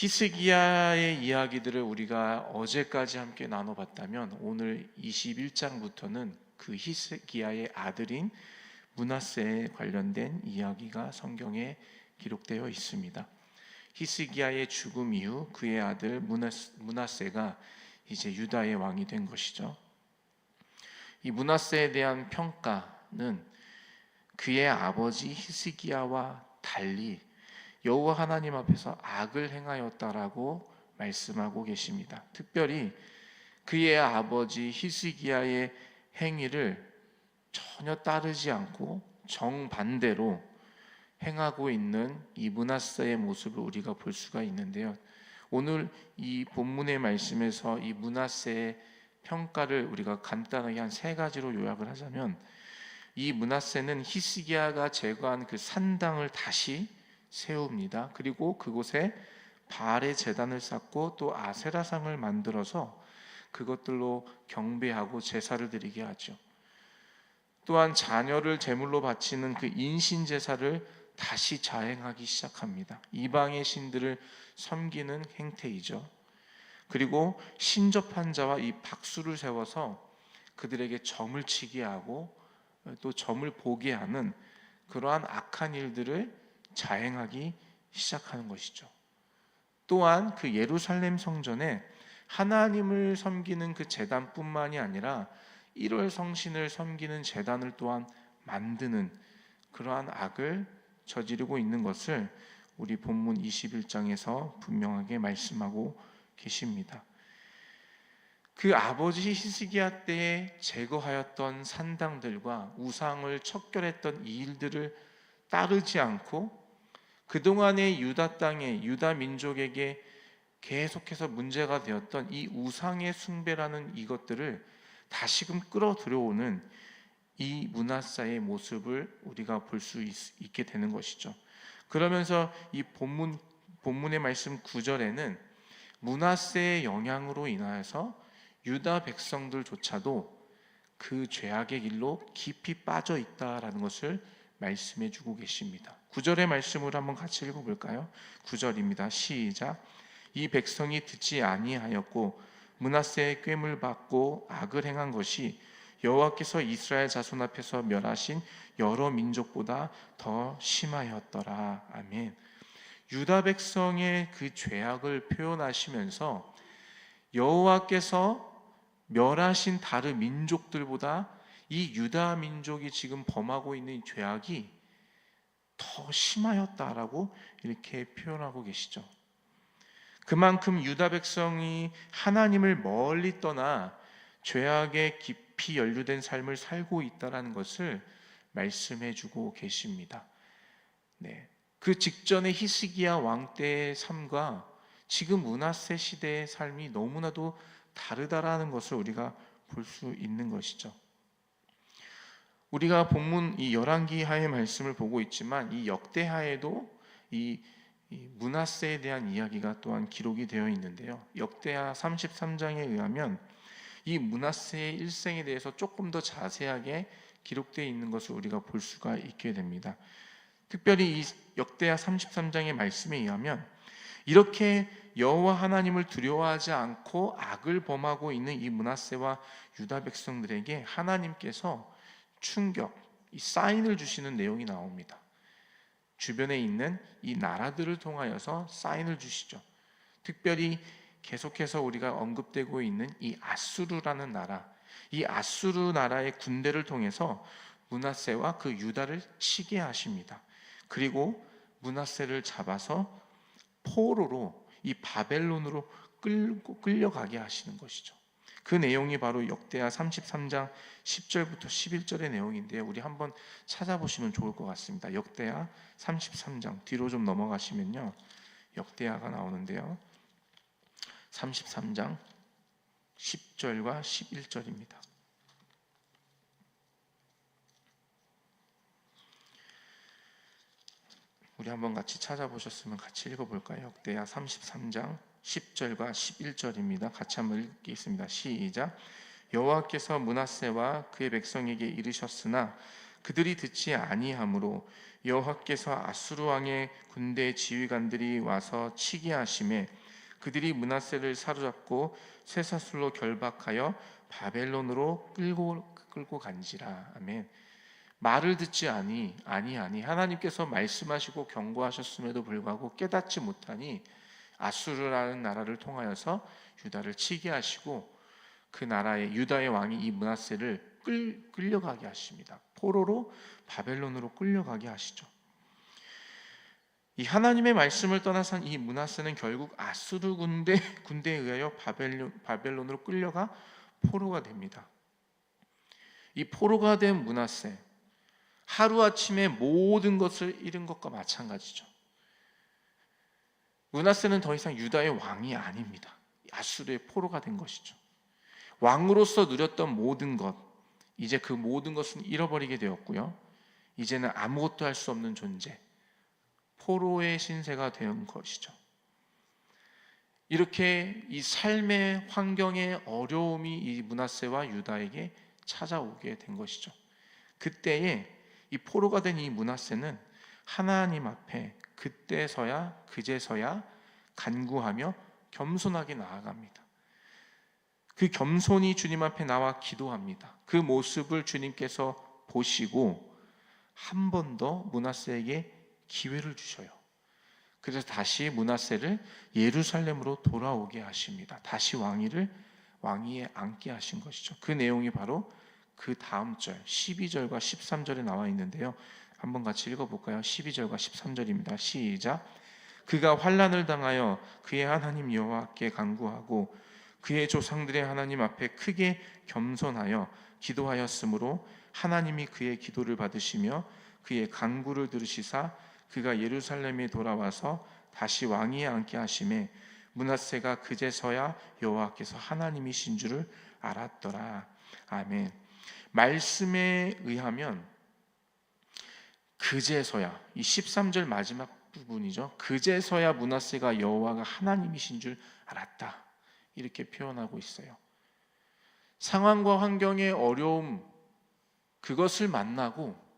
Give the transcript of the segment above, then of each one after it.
히스기야의 이야기들을 우리가 어제까지 함께 나눠봤다면 오늘 21장부터는 그 히스기야의 아들인 므낫세에 관련된 이야기가 성경에 기록되어 있습니다. 히스기야의 죽음 이후 그의 아들 므낫세가 이제 유다의 왕이 된 것이죠. 이 므낫세에 대한 평가는 그의 아버지 히스기야와 달리 여호와 하나님 앞에서 악을 행하였다라고 말씀하고 계십니다. 특별히 그의 아버지 히스기야의 행위를 전혀 따르지 않고 정반대로 행하고 있는 이 므낫세의 모습을 우리가 볼 수가 있는데요. 오늘 이 본문의 말씀에서 이 므낫세의 평가를 우리가 간단하게 한 세 가지로 요약을 하자면, 이 므낫세는 히스기야가 제거한 그 산당을 다시 세웁니다. 그리고 그곳에 바알의 제단을 쌓고 또 아세라상을 만들어서 그것들로 경배하고 제사를 드리게 하죠. 또한 자녀를 제물로 바치는 그 인신 제사를 다시 자행하기 시작합니다. 이방의 신들을 섬기는 행태이죠. 그리고 신접한 자와 이 박수를 세워서 그들에게 점을 치게 하고 또 점을 보게 하는 그러한 악한 일들을 자행하기 시작하는 것이죠. 또한 그 예루살렘 성전에 하나님을 섬기는 그 제단뿐만이 아니라 1월 성신을 섬기는 제단을 또한 만드는 그러한 악을 저지르고 있는 것을 우리 본문 21장에서 분명하게 말씀하고 계십니다. 그 아버지 히스기야 때에 제거하였던 산당들과 우상을 척결했던 이 일들을 따르지 않고 그동안의 유다 땅에 유다 민족에게 계속해서 문제가 되었던 이 우상의 숭배라는 이것들을 다시금 끌어들여오는 이 므낫세의 모습을 우리가 볼 수 있게 되는 것이죠. 그러면서 이 본문의 말씀 9절에는 므낫세의 영향으로 인하여서 유다 백성들조차도 그 죄악의 길로 깊이 빠져 있다라는 것을 말씀해 주고 계십니다. 9절의 말씀으로 한번 같이 읽어볼까요? 9절입니다. 시작. 이 백성이 듣지 아니하였고 므낫세의 꾀물 받고 악을 행한 것이 여호와께서 이스라엘 자손 앞에서 멸하신 여러 민족보다 더 심하였더라. 아멘. 유다 백성의 그 죄악을 표현하시면서 여호와께서 멸하신 다른 민족들보다 이 유다 민족이 지금 범하고 있는 죄악이 더 심하였다라고 이렇게 표현하고 계시죠. 그만큼 유다 백성이 하나님을 멀리 떠나 죄악에 깊이 연루된 삶을 살고 있다라는 것을 말씀해 주고 계십니다. 네. 그 직전의 히스기야 왕 때의 삶과 지금 므낫세 시대의 삶이 너무나도 다르다라는 것을 우리가 볼 수 있는 것이죠. 우리가 본문 이 열왕기하의 말씀을 보고 있지만 이 역대하에도 이 므낫세에 대한 이야기가 또한 기록이 되어 있는데요. 역대하 33장에 의하면 이 므낫세의 일생에 대해서 조금 더 자세하게 기록되어 있는 것을 우리가 볼 수가 있게 됩니다. 특별히 이 역대하 33장의 말씀에 의하면 이렇게 여호와 하나님을 두려워하지 않고 악을 범하고 있는 이 므낫세와 유다 백성들에게 하나님께서 충격, 이 사인을 주시는 내용이 나옵니다. 주변에 있는 이 나라들을 통하여서 사인을 주시죠. 특별히 계속해서 우리가 언급되고 있는 이 아수르라는 나라, 이 아수르 나라의 군대를 통해서 므낫세와 그 유다를 치게 하십니다. 그리고 므낫세를 잡아서 포로로 이 바벨론으로 끌려가게 하시는 것이죠. 그 내용이 바로 역대하 33장 10절부터 11절의 내용인데요. 우리 한번 찾아보시면 좋을 것 같습니다. 역대하 33장 뒤로 좀 넘어가시면요. 역대하가 나오는데요. 33장 10절과 11절입니다. 우리 한번 같이 찾아보셨으면 같이 읽어볼까요? 역대하 33장 10절과 11절입니다. 같이 한번 읽겠습니다. 시작. 여호와께서 므낫세와 그의 백성에게 이르셨으나 그들이 듣지 아니하므로 여호와께서 아수르 왕의 군대 지휘관들이 와서 치게 하심에 그들이 므낫세를 사로잡고 쇠사슬로 결박하여 바벨론으로 끌고 간지라. 아멘. 말을 듣지 아니 하나님께서 말씀하시고 경고하셨음에도 불구하고 깨닫지 못하니 아수르라는 나라를 통하여서 유다를 치게 하시고 그 나라의 유다의 왕이 이 므낫세를 끌려가게 하십니다. 포로로 바벨론으로 끌려가게 하시죠. 이 하나님의 말씀을 떠나선 이 므낫세는 결국 아수르 군대에 의하여 바벨론으로 끌려가 포로가 됩니다. 이 포로가 된 므낫세, 하루아침에 모든 것을 잃은 것과 마찬가지죠. 므낫세는 더 이상 유다의 왕이 아닙니다. 아수르의 포로가 된 것이죠. 왕으로서 누렸던 모든 것, 이제 그 모든 것은 잃어버리게 되었고요. 이제는 아무것도 할 수 없는 존재, 포로의 신세가 된 것이죠. 이렇게 이 삶의 환경의 어려움이 이 므낫세와 유다에게 찾아오게 된 것이죠. 그때에 이 포로가 된 이 므낫세는 하나님 앞에 그제서야 간구하며 겸손하게 나아갑니다. 그 겸손히 주님 앞에 나와 기도합니다. 그 모습을 주님께서 보시고 한 번 더 므낫세에게 기회를 주셔요. 그래서 다시 므낫세를 예루살렘으로 돌아오게 하십니다. 다시 왕위에 앉게 하신 것이죠. 그 내용이 바로 그 다음 절 12절과 13절에 나와 있는데요. 한번 같이 읽어볼까요? 12절과 13절입니다. 시작. 그가 환난을 당하여 그의 하나님 여호와께 간구하고 그의 조상들의 하나님 앞에 크게 겸손하여 기도하였으므로 하나님이 그의 기도를 받으시며 그의 간구를 들으시사 그가 예루살렘에 돌아와서 다시 왕위에 앉게 하심에 므낫세가 그제서야 여호와께서 하나님이신 줄을 알았더라. 아멘. 말씀에 의하면 그제서야, 이 13절 마지막 부분이죠. 그제서야 므낫세가 여호와가 하나님이신 줄 알았다, 이렇게 표현하고 있어요. 상황과 환경의 어려움, 그것을 만나고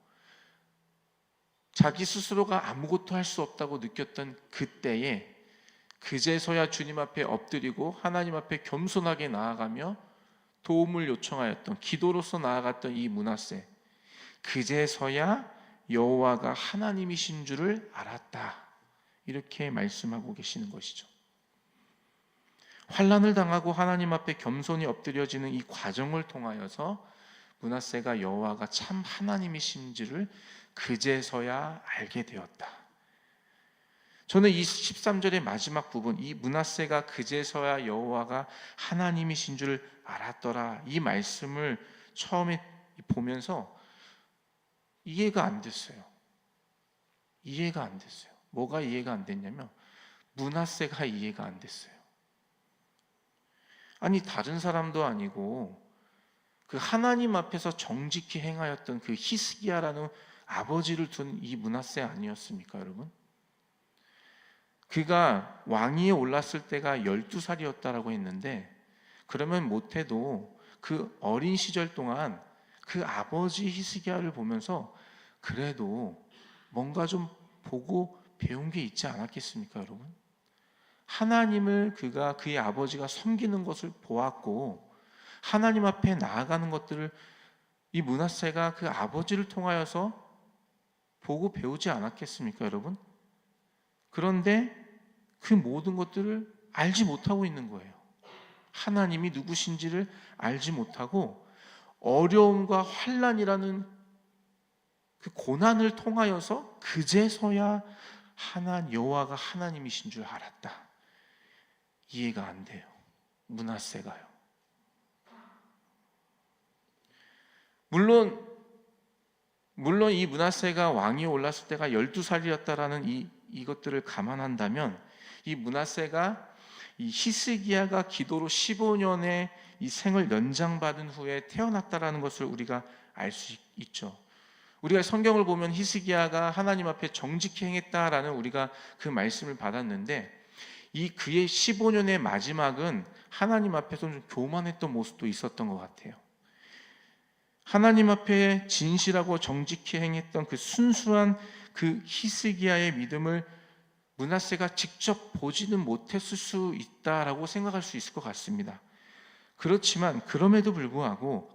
자기 스스로가 아무것도 할 수 없다고 느꼈던 그때에 그제서야 주님 앞에 엎드리고 하나님 앞에 겸손하게 나아가며 도움을 요청하였던, 기도로서 나아갔던 이 므낫세, 그제서야 여호와가 하나님이신 줄을 알았다, 이렇게 말씀하고 계시는 것이죠. 환난을 당하고 하나님 앞에 겸손히 엎드려지는 이 과정을 통하여서 므낫세가 여호와가 참 하나님이신지를 그제서야 알게 되었다. 저는 이 13절의 마지막 부분, 이 므낫세가 그제서야 여호와가 하나님이신 줄 알았더라, 이 말씀을 처음에 보면서 이해가 안 됐어요. 뭐가 이해가 안 됐냐면 므낫세가 이해가 안 됐어요. 아니, 다른 사람도 아니고 그 하나님 앞에서 정직히 행하였던 그 히스기야라는 아버지를 둔 이 므낫세 아니었습니까, 여러분? 그가 왕위에 올랐을 때가 12살이었다라고 했는데, 그러면 못해도 그 어린 시절 동안 그 아버지 히스기야를 보면서 그래도 뭔가 좀 보고 배운 게 있지 않았겠습니까, 여러분? 하나님을 그의 아버지가 섬기는 것을 보았고 하나님 앞에 나아가는 것들을 이 므낫세가 그 아버지를 통하여서 보고 배우지 않았겠습니까, 여러분? 그런데 그 모든 것들을 알지 못하고 있는 거예요. 하나님이 누구신지를 알지 못하고 어려움과 환난이라는 그 고난을 통하여서 그제서야 여호와가 하나님이신 줄 알았다. 이해가 안 돼요, 므낫세가요. 물론 이 므낫세가 왕위에 올랐을 때가 12살이었다라는 이것들을 감안한다면 이 므낫세가 이 히스기야가 기도로 15년의 이 생을 연장받은 후에 태어났다라는 것을 우리가 알 수 있죠. 우리가 성경을 보면 히스기야가 하나님 앞에 정직히 행했다라는 우리가 그 말씀을 받았는데, 이 그의 15년의 마지막은 하나님 앞에서 좀 교만했던 모습도 있었던 것 같아요. 하나님 앞에 진실하고 정직히 행했던 그 순수한 그 히스기야의 믿음을 므낫세가 직접 보지는 못했을 수 있다라고 생각할 수 있을 것 같습니다. 그렇지만 그럼에도 불구하고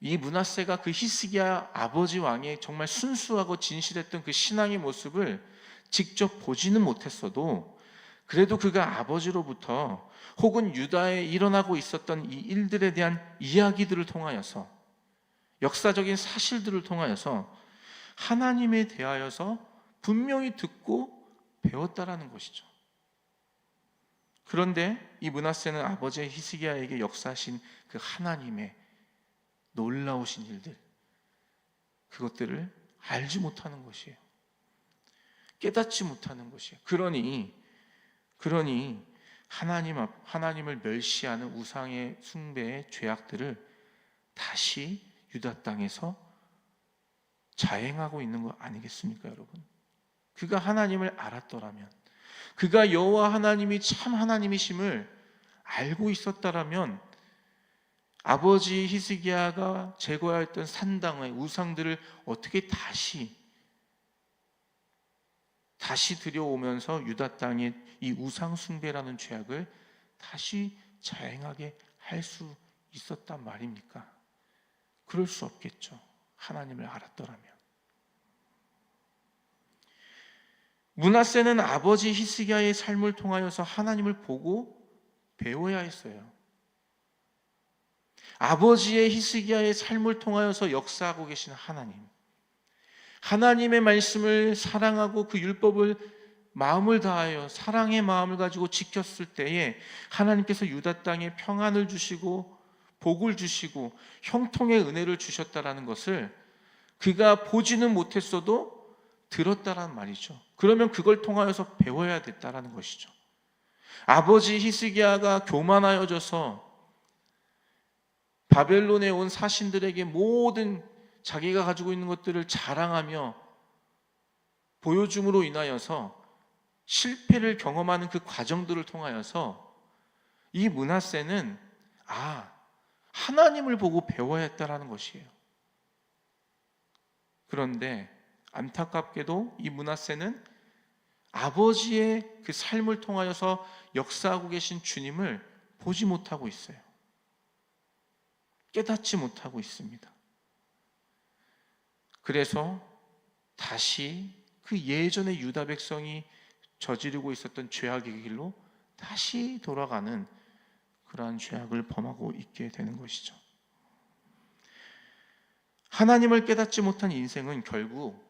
이 므낫세가 그 히스기야 아버지 왕의 정말 순수하고 진실했던 그 신앙의 모습을 직접 보지는 못했어도 그래도 그가 아버지로부터 혹은 유다에 일어나고 있었던 이 일들에 대한 이야기들을 통하여서, 역사적인 사실들을 통하여서 하나님에 대하여서 분명히 듣고 배웠다라는 것이죠. 그런데 이 므낫세는 아버지 히스기야에게 역사하신 그 하나님의 놀라우신 일들, 그것들을 알지 못하는 것이에요. 깨닫지 못하는 것이에요. 그러니 하나님을 멸시하는 우상의 숭배의 죄악들을 다시 유다 땅에서 자행하고 있는 거 아니겠습니까, 여러분? 그가 하나님을 알았더라면, 그가 여호와 하나님이 참 하나님이심을 알고 있었다라면 아버지 히스기야가 제거했던 산당의 우상들을 어떻게 다시 들여오면서 유다 땅에 이 우상 숭배라는 죄악을 다시 자행하게 할 수 있었단 말입니까? 그럴 수 없겠죠. 하나님을 알았더라면. 므낫세는 아버지 히스기야의 삶을 통하여서 하나님을 보고 배워야 했어요. 아버지의 히스기야의 삶을 통하여서 역사하고 계신 하나님의 말씀을 사랑하고 그 율법을 마음을 다하여 사랑의 마음을 가지고 지켰을 때에 하나님께서 유다 땅에 평안을 주시고 복을 주시고 형통의 은혜를 주셨다라는 것을 그가 보지는 못했어도 들었다라는 말이죠. 그러면 그걸 통하여서 배워야 됐다라는 것이죠. 아버지 히스기야가 교만하여져서 바벨론에 온 사신들에게 모든 자기가 가지고 있는 것들을 자랑하며 보여줌으로 인하여서 실패를 경험하는 그 과정들을 통하여서 이 므낫세는 하나님을 보고 배워야 했다라는 것이에요. 그런데 안타깝게도 이 므낫세는 아버지의 그 삶을 통하여서 역사하고 계신 주님을 보지 못하고 있어요. 깨닫지 못하고 있습니다. 그래서 다시 그 예전의 유다 백성이 저지르고 있었던 죄악의 길로 다시 돌아가는 그러한 죄악을 범하고 있게 되는 것이죠. 하나님을 깨닫지 못한 인생은 결국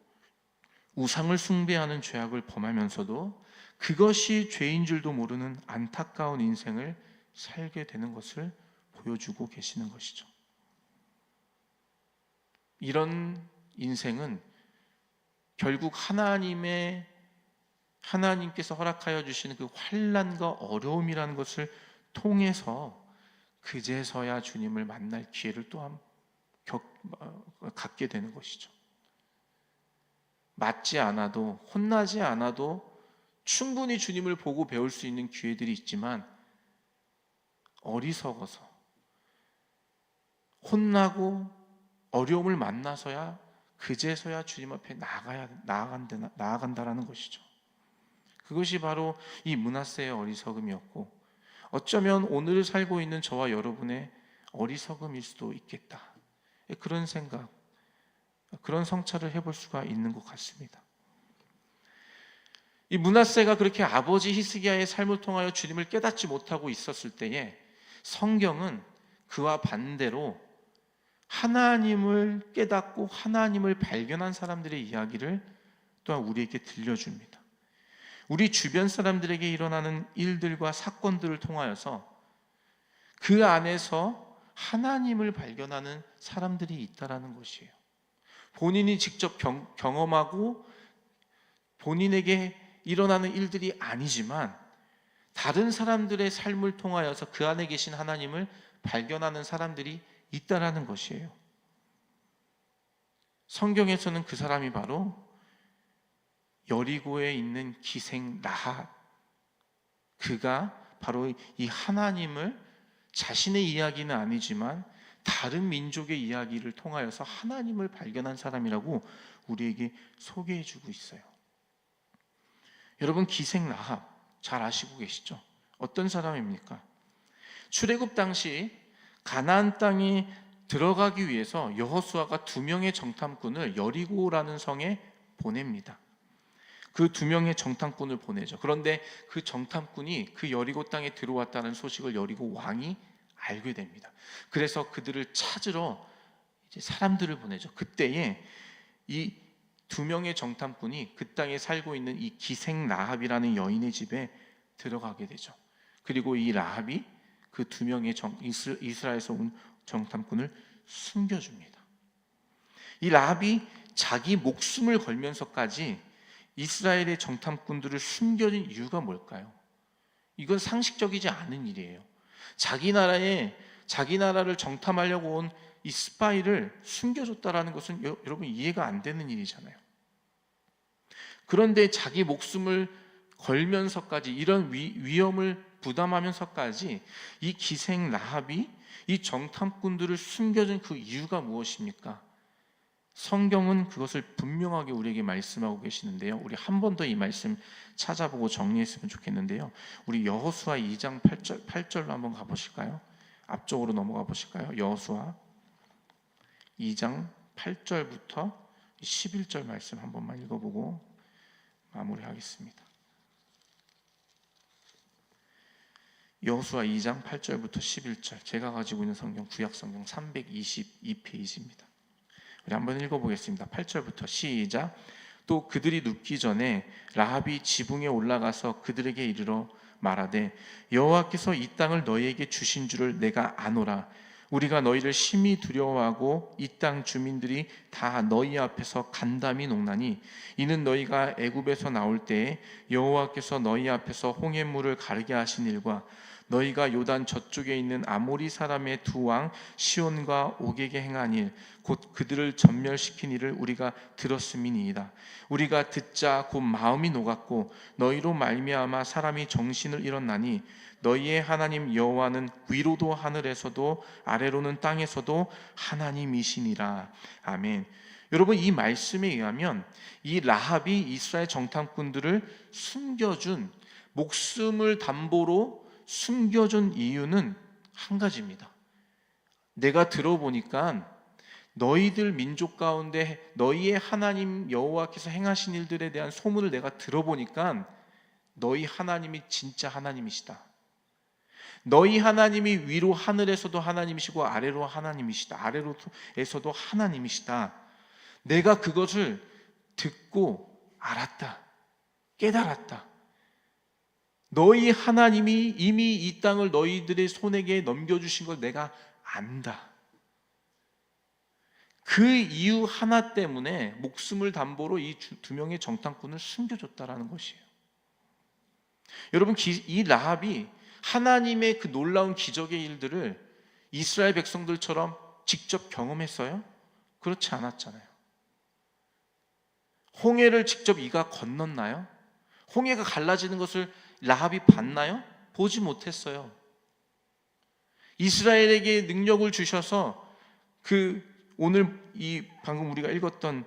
우상을 숭배하는 죄악을 범하면서도 그것이 죄인 줄도 모르는 안타까운 인생을 살게 되는 것을 보여주고 계시는 것이죠. 이런 인생은 결국 하나님께서 허락하여 주시는 그 환난과 어려움이라는 것을 통해서 그제서야 주님을 만날 기회를 또한 갖게 되는 것이죠. 맞지 않아도, 혼나지 않아도 충분히 주님을 보고 배울 수 있는 기회들이 있지만 어리석어서 혼나고 어려움을 만나서야 그제서야 주님 앞에 나아간다라는 것이죠. 그것이 바로 이 므낫세의 어리석음이었고, 어쩌면 오늘 살고 있는 저와 여러분의 어리석음일 수도 있겠다, 그런 생각, 그런 성찰을 해볼 수가 있는 것 같습니다. 이 므낫세가 그렇게 아버지 히스기야의 삶을 통하여 주님을 깨닫지 못하고 있었을 때에 성경은 그와 반대로 하나님을 깨닫고 하나님을 발견한 사람들의 이야기를 또한 우리에게 들려줍니다. 우리 주변 사람들에게 일어나는 일들과 사건들을 통하여서 그 안에서 하나님을 발견하는 사람들이 있다라는 것이에요. 본인이 직접 경험하고 본인에게 일어나는 일들이 아니지만 다른 사람들의 삶을 통하여서 그 안에 계신 하나님을 발견하는 사람들이 있다라는 것이에요. 성경에서는 그 사람이 바로 여리고에 있는 기생 라합, 그가 바로 이 하나님을 자신의 이야기는 아니지만 다른 민족의 이야기를 통하여서 하나님을 발견한 사람이라고 우리에게 소개해주고 있어요. 여러분, 기생 라합 잘 아시고 계시죠? 어떤 사람입니까? 출애굽 당시 가나안 땅에 들어가기 위해서 여호수아가 2명의 정탐꾼을 여리고라는 성에 보냅니다. 그 2명의 정탐꾼을 보내죠. 그런데 그 정탐꾼이 그 여리고 땅에 들어왔다는 소식을 여리고 왕이 알게 됩니다. 그래서 그들을 찾으러 이제 사람들을 보내죠. 그때에 이 2명의 정탐꾼이 그 땅에 살고 있는 이 기생 라합이라는 여인의 집에 들어가게 되죠. 그리고 이 라합이 그 2명의 이스라엘에서 온 정탐꾼을 숨겨줍니다. 이 라합이 자기 목숨을 걸면서까지 이스라엘의 정탐꾼들을 숨겨진 이유가 뭘까요? 이건 상식적이지 않은 일이에요. 자기 나라를 정탐하려고 온 이 스파이를 숨겨줬다라는 것은 여러분 이해가 안 되는 일이잖아요. 그런데 자기 목숨을 걸면서까지 이런 위험을 부담하면서까지 이 기생 라합이 이 정탐꾼들을 숨겨준 그 이유가 무엇입니까? 성경은 그것을 분명하게 우리에게 말씀하고 계시는데요. 우리 한 번 더 이 말씀 찾아보고 정리했으면 좋겠는데요. 우리 여호수아 2장 8절로 한번 가보실까요? 앞쪽으로 넘어가 보실까요? 여호수아 2장 8절부터 11절 말씀 한 번만 읽어보고 마무리하겠습니다. 여호수아 2장 8절부터 11절, 제가 가지고 있는 성경 구약성경 322페이지입니다. 우리 한번 읽어보겠습니다. 8절부터 시작. 또 그들이 눕기 전에 라합이 지붕에 올라가서 그들에게 이르러 말하되 여호와께서 이 땅을 너희에게 주신 줄을 내가 아노라. 우리가 너희를 심히 두려워하고 이 땅 주민들이 다 너희 앞에서 간담이 녹나니 이는 너희가 애굽에서 나올 때에 여호와께서 너희 앞에서 홍해물을 가르게 하신 일과 너희가 요단 저쪽에 있는 아모리 사람의 2왕 시온과 옥에게 행한 일 곧 그들을 전멸시킨 일을 우리가 들었음이니이다. 우리가 듣자 곧 마음이 녹았고 너희로 말미암아 사람이 정신을 잃었나니 너희의 하나님 여호와는 위로도 하늘에서도 아래로는 땅에서도 하나님이시니라. 아멘. 여러분, 이 말씀에 의하면 이 라합이 이스라엘 정탐꾼들을 숨겨준, 목숨을 담보로 숨겨준 이유는 한 가지입니다. 내가 들어보니까 너희들 민족 가운데 너희의 하나님 여호와께서 행하신 일들에 대한 소문을 내가 들어보니까 너희 하나님이 진짜 하나님이시다. 너희 하나님이 위로 하늘에서도 하나님이시고 아래로 하나님이시다. 아래로에서도 하나님이시다. 내가 그것을 듣고 알았다. 깨달았다. 너희 하나님이 이미 이 땅을 너희들의 손에게 넘겨주신 걸 내가 안다. 그 이유 하나 때문에 목숨을 담보로 이 2명의 정탐꾼을 숨겨줬다라는 것이에요. 여러분, 이 라합이 하나님의 그 놀라운 기적의 일들을 이스라엘 백성들처럼 직접 경험했어요? 그렇지 않았잖아요. 홍해를 직접 이가 건넜나요? 홍해가 갈라지는 것을 라합이 봤나요? 보지 못했어요. 이스라엘에게 능력을 주셔서 오늘 방금 우리가 읽었던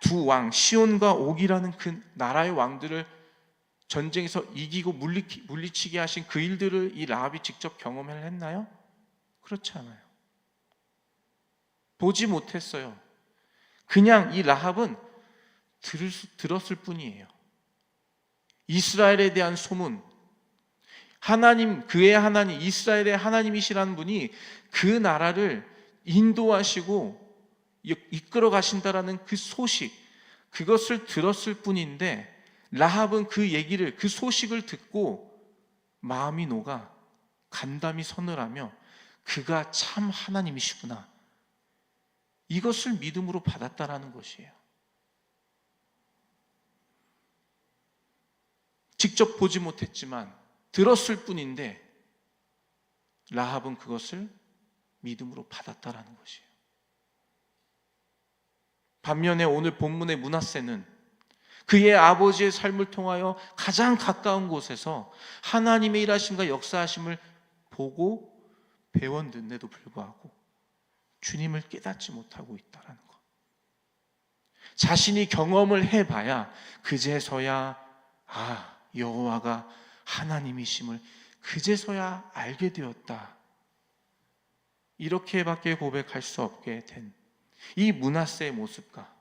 2왕 시온과 옥이라는 그 나라의 왕들을 전쟁에서 이기고 물리치게 하신 그 일들을 이 라합이 직접 경험을 했나요? 그렇지 않아요. 보지 못했어요. 그냥 이 라합은 들었을 뿐이에요. 이스라엘에 대한 소문, 하나님, 그의 하나님, 이스라엘의 하나님이시라는 분이 그 나라를 인도하시고 이끌어 가신다라는 그 소식, 그것을 들었을 뿐인데 라합은 그 소식을 듣고 마음이 녹아 간담이 서늘하며 그가 참 하나님이시구나, 이것을 믿음으로 받았다라는 것이에요. 직접 보지 못했지만 들었을 뿐인데 라합은 그것을 믿음으로 받았다라는 것이에요. 반면에 오늘 본문의 므낫세는 그의 아버지의 삶을 통하여 가장 가까운 곳에서 하나님의 일하심과 역사하심을 보고 배웠는데도 불구하고 주님을 깨닫지 못하고 있다라는 것. 자신이 경험을 해봐야 그제서야 여호와가 하나님이심을 그제서야 알게 되었다. 이렇게밖에 고백할 수 없게 된 이 므낫세의 모습과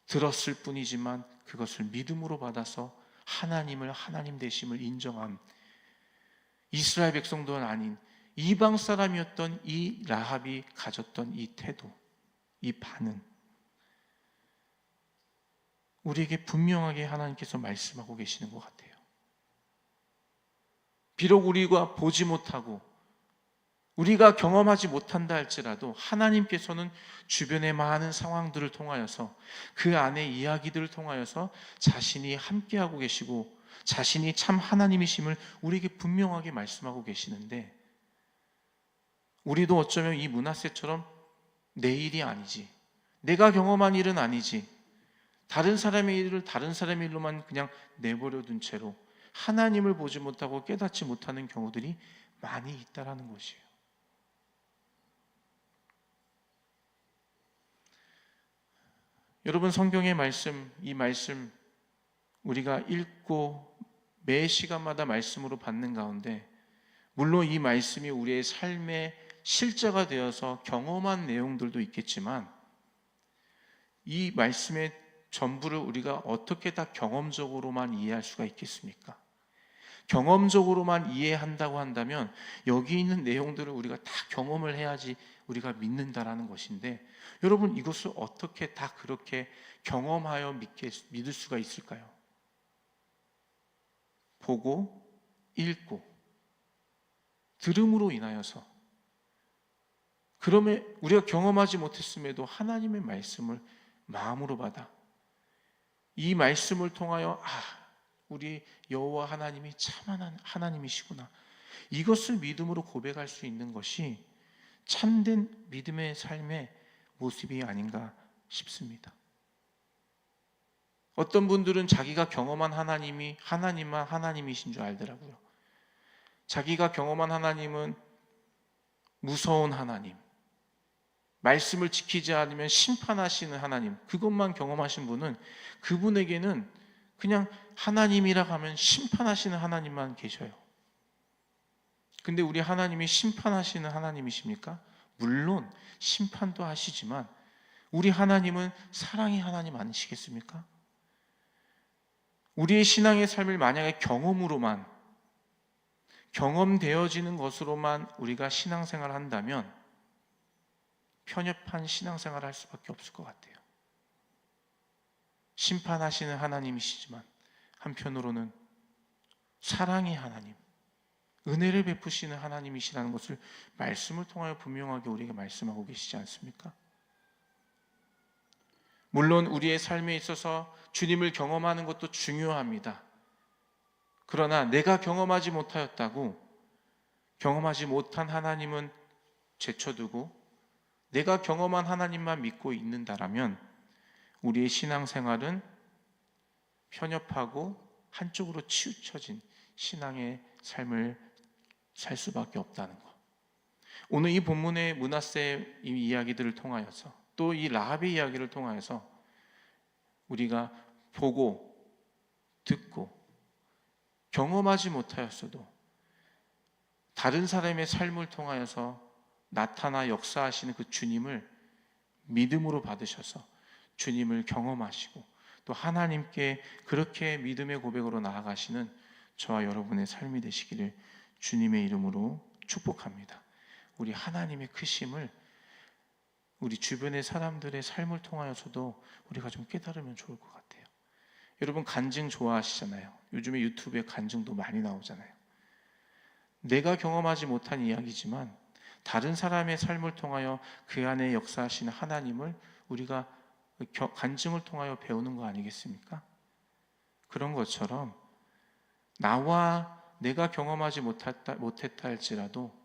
들었을 뿐이지만 그것을 믿음으로 받아서 하나님을 하나님 되심을 인정한 이스라엘 백성도 아닌 이방 사람이었던 이 라합이 가졌던 이 태도, 이 반응, 우리에게 분명하게 하나님께서 말씀하고 계시는 것 같아요. 비록 우리가 보지 못하고 우리가 경험하지 못한다 할지라도 하나님께서는 주변의 많은 상황들을 통하여서 그 안의 이야기들을 통하여서 자신이 함께하고 계시고 자신이 참 하나님이심을 우리에게 분명하게 말씀하고 계시는데, 우리도 어쩌면 이 므낫세처럼 내 일이 아니지, 내가 경험한 일은 아니지, 다른 사람의 일을 다른 사람의 일로만 그냥 내버려 둔 채로 하나님을 보지 못하고 깨닫지 못하는 경우들이 많이 있다라는 것이에요. 여러분, 성경의 말씀, 이 말씀 우리가 읽고 매 시간마다 말씀으로 받는 가운데 물론 이 말씀이 우리의 삶의 실제가 되어서 경험한 내용들도 있겠지만 이 말씀의 전부를 우리가 어떻게 다 경험적으로만 이해할 수가 있겠습니까? 경험적으로만 이해한다고 한다면 여기 있는 내용들을 우리가 다 경험을 해야지 우리가 믿는다라는 것인데, 여러분, 이것을 어떻게 다 그렇게 경험하여 믿을 수가 있을까요? 보고 읽고 들음으로 인하여서, 그러면 우리가 경험하지 못했음에도 하나님의 말씀을 마음으로 받아 이 말씀을 통하여 우리 여호와 하나님이 참 하나님이시구나, 이것을 믿음으로 고백할 수 있는 것이 참된 믿음의 삶의 모습이 아닌가 싶습니다. 어떤 분들은 자기가 경험한 하나님이 하나님만 하나님이신 줄 알더라고요. 자기가 경험한 하나님은 무서운 하나님, 말씀을 지키지 않으면 심판하시는 하나님, 그것만 경험하신 분은 그분에게는 그냥 하나님이라 하면 심판하시는 하나님만 계셔요. 근데 우리 하나님이 심판하시는 하나님이십니까? 물론 심판도 하시지만 우리 하나님은 사랑의 하나님 아니시겠습니까? 우리의 신앙의 삶을 만약에 경험으로만, 경험되어지는 것으로만 우리가 신앙생활을 한다면 편협한 신앙생활을 할 수밖에 없을 것 같아요. 심판하시는 하나님이시지만 한편으로는 사랑의 하나님, 은혜를 베푸시는 하나님이시라는 것을 말씀을 통하여 분명하게 우리에게 말씀하고 계시지 않습니까? 물론 우리의 삶에 있어서 주님을 경험하는 것도 중요합니다. 그러나 내가 경험하지 못하였다고 경험하지 못한 하나님은 제쳐두고 내가 경험한 하나님만 믿고 있는다라면 우리의 신앙생활은 편협하고 한쪽으로 치우쳐진 신앙의 삶을 살 수밖에 없다는 것. 오늘 이 본문의 므낫세의 이야기들을 통하여서 또 이 라합의 이야기를 통하여서 우리가 보고 듣고 경험하지 못하였어도 다른 사람의 삶을 통하여서 나타나 역사하시는 그 주님을 믿음으로 받으셔서 주님을 경험하시고 또 하나님께 그렇게 믿음의 고백으로 나아가시는 저와 여러분의 삶이 되시기를 주님의 이름으로 축복합니다. 우리 하나님의 크심을 우리 주변의 사람들의 삶을 통하여서도 우리가 좀 깨달으면 좋을 것 같아요. 여러분, 간증 좋아하시잖아요. 요즘에 유튜브에 간증도 많이 나오잖아요. 내가 경험하지 못한 이야기지만 다른 사람의 삶을 통하여 그 안에 역사하시는 하나님을 우리가 간증을 통하여 배우는 거 아니겠습니까? 그런 것처럼 나와 내가 경험하지 못했다 할지라도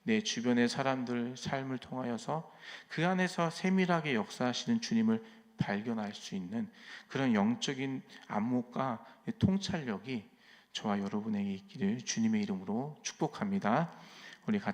내 주변의 사람들 삶을 통하여서 그 안에서 세밀하게 역사하시는 주님을 발견할 수 있는 그런 영적인 안목과 통찰력이 저와 여러분에게 있기를 주님의 이름으로 축복합니다. 우리 같이